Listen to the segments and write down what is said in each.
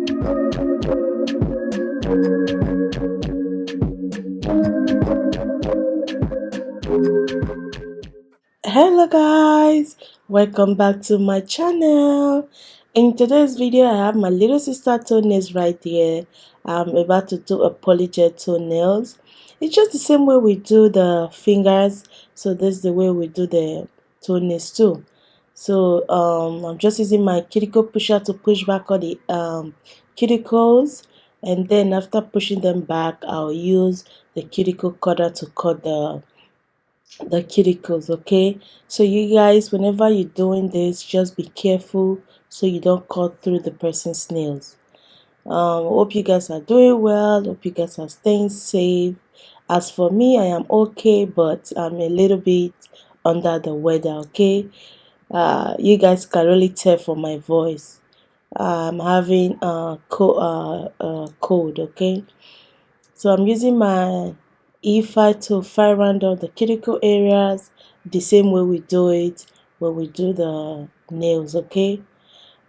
Hello guys, welcome back to my channel. In today's video I have my little sister toenails right here. I'm about to do a polygel toenails. It's just the same way we do the fingers, so this is the way we do the toenails too. So I'm just using my cuticle pusher to push back all the cuticles, and then after pushing them back I'll use the cuticle cutter to cut the cuticles. Okay, so you guys, whenever you're doing this, just be careful so you don't cut through the person's nails. Hope you guys are doing well, hope you guys are staying safe. As for me, I am okay, but I'm a little bit under the weather. Okay, you guys can really tell from my voice. I'm having a cold. Okay, so I'm using my E5 to file around all the cuticle areas the same way we do it when we do the nails. Okay,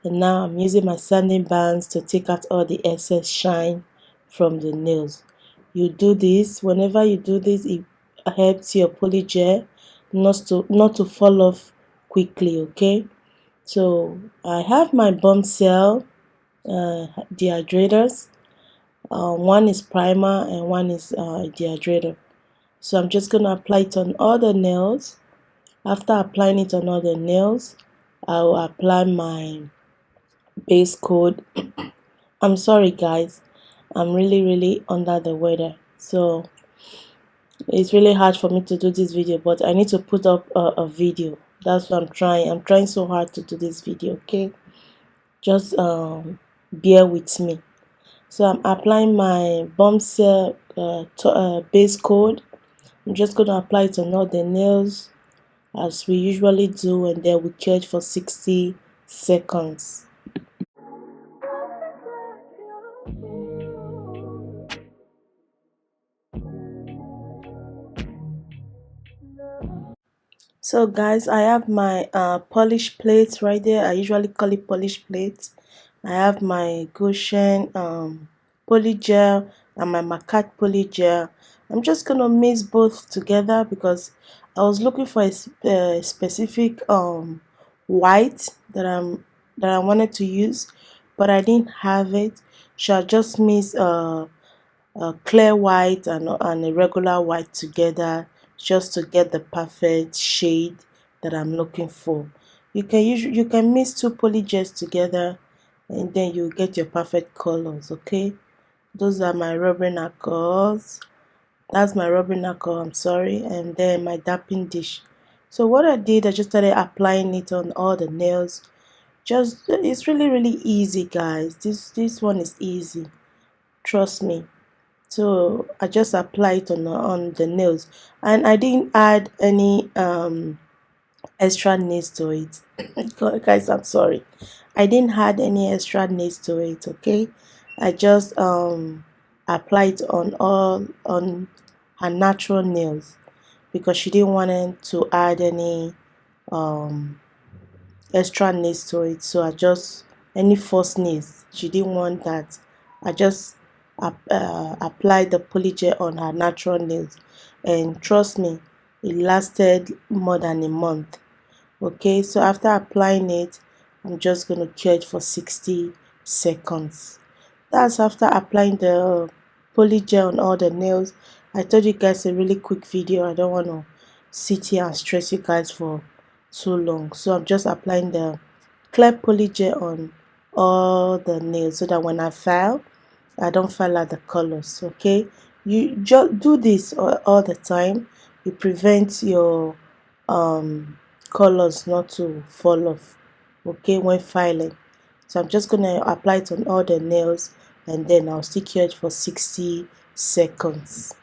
and now I'm using my sanding bands to take out all the excess shine from the nails. You do this, whenever you do this, it helps your polygel not to fall off quickly. Okay, so I have my bomb cell dehydrators. One is primer and one is dehydrator. So I'm just going to apply it on all the nails. After applying it on all the nails, I will apply my base coat. I'm sorry guys, I'm really under the weather, so it's really hard for me to do this video, but I need to put up a video. That's what I'm trying so hard to do this video. Okay, just bear with me. So I'm applying my bomb cell base coat. I'm just going to apply it on all the nails as we usually do, and then we cure it for 60 seconds. So guys, I have my polish plate right there. I usually call it polish plate. I have my Goshen polygel and my Macat polygel. I'm just gonna mix both together because I was looking for a specific white that I wanted to use, but I didn't have it. So I just mix a clear white and a regular white together just to get the perfect shade that I'm looking for. You can mix two polygels together and then you get your perfect colors. Okay, those are my rubbing knuckles. That's my rubbing knuckle, I'm sorry, and then my dapping dish. So what I did, I just started applying it on all the nails. Just it's really easy guys. This one is easy, trust me. So I just apply it on the nails, and I didn't add any extra nails to it. Guys, I'm sorry, I didn't add any extra nails to it. Okay, I just applied on her natural nails because she didn't want to add any um extra nails to it. So I just, any false nails, she didn't want that. I just applied the polygel on her natural nails, and trust me, it lasted more than a month. Okay, so after applying it, I'm just going to cure it for 60 seconds. That's after applying the polygel on all the nails. I told you guys a really quick video. I don't want to sit here and stress you guys for too long. So I'm just applying the clear polygel on all the nails so that when I file, I don't file out the colors. Okay, you just do this all the time. It prevents your colors not to fall off, okay, when filing. So I'm just gonna apply it on all the nails and then I'll stick it for 60 seconds.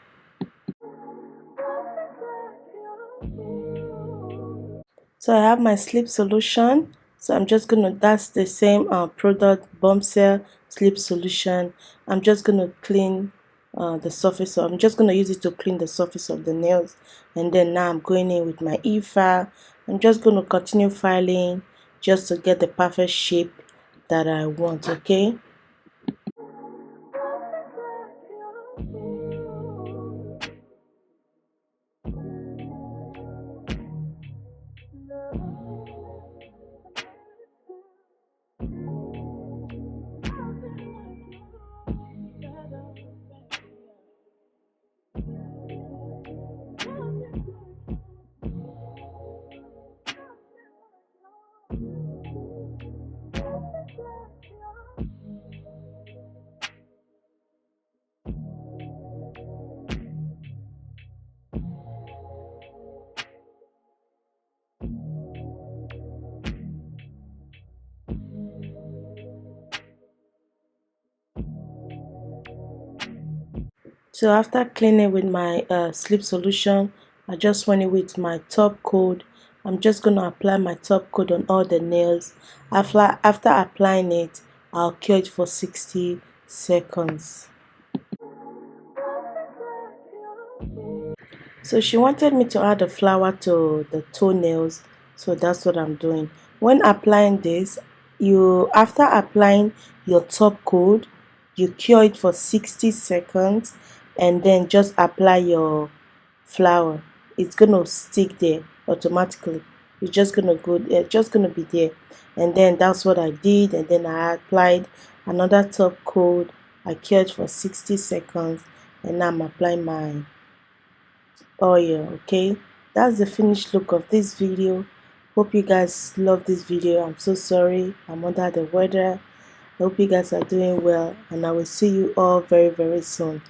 So I have my sleep solution. So I'm just gonna, that's the same product, bomb cell sleep solution. I'm just gonna clean the surface. So I'm just gonna use it to clean the surface of the nails, and then now I'm going in with my e-file. I'm just gonna continue filing just to get the perfect shape that I want. Okay, So after cleaning with my sleep solution, I just went in with my top coat. I'm just going to apply my top coat on all the nails. After applying it, I'll cure it for 60 seconds. So she wanted me to add a flower to the toenails, so that's what I'm doing. When applying this, you after applying your top coat, you cure it for 60 seconds and then just apply your flower. It's gonna stick there automatically. It's just gonna be there. And then that's what I did, and then I applied another top coat. I cured for 60 seconds and now I'm applying my oil. Okay, that's the finished look of this video. Hope you guys love this video. I'm so sorry I'm under the weather. I hope you guys are doing well, and I will see you all very soon.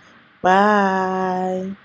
Bye.